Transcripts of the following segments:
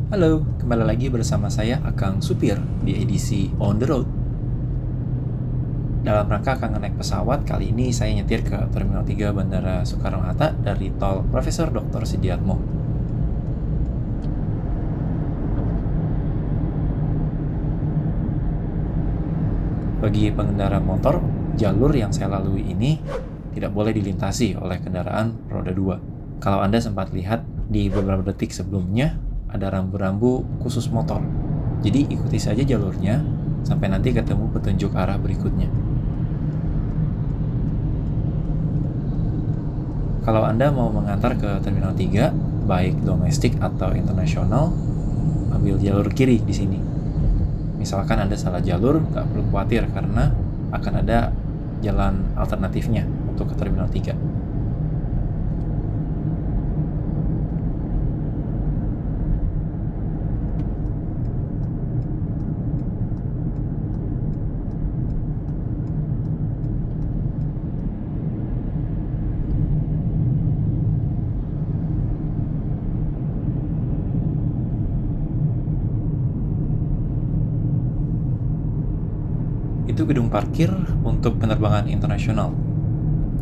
Halo, kembali lagi bersama saya Akang Supir di edisi On The Road. Dalam rangka akan naik pesawat, kali ini saya nyetir ke Terminal 3 Bandara Soekarno-Hatta dari tol Profesor Dr. Sidiatmo. Bagi pengendara motor, jalur yang saya lalui ini tidak boleh dilintasi oleh kendaraan roda 2. Kalau Anda sempat lihat di beberapa detik sebelumnya, ada rambu-rambu khusus motor. Jadi ikuti saja jalurnya sampai nanti ketemu petunjuk arah berikutnya. Kalau Anda mau mengantar ke Terminal 3, baik domestik atau internasional, ambil jalur kiri di sini. Misalkan Anda salah jalur, nggak perlu khawatir karena akan ada jalan alternatifnya untuk ke Terminal 3. Itu gedung parkir untuk penerbangan internasional.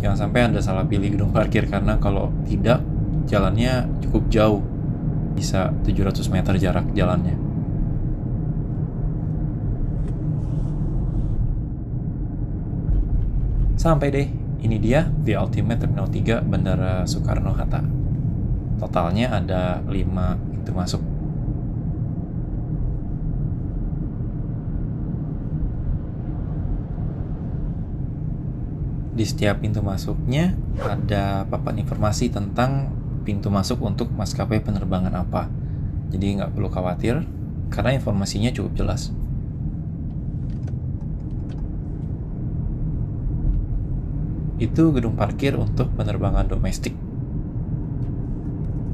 Jangan sampai Anda salah pilih gedung parkir karena kalau tidak, jalannya cukup jauh. Bisa 700 meter jarak jalannya. Sampai deh, ini dia The Ultimate Terminal 3 Bandara Soekarno-Hatta. Totalnya ada 5 pintu masuk. Di setiap pintu masuknya ada papan informasi tentang pintu masuk untuk maskapai penerbangan apa. Jadi nggak perlu khawatir karena informasinya cukup jelas. Itu gedung parkir untuk penerbangan domestik.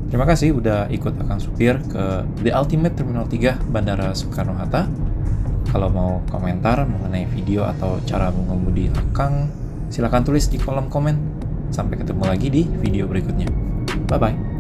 Terima kasih udah ikut Akang Supir ke The Ultimate Terminal 3 Bandara Soekarno-Hatta. Kalau mau komentar mengenai video atau cara mengemudi Akang, silakan tulis di kolom komen. Sampai ketemu lagi di video berikutnya. Bye-bye.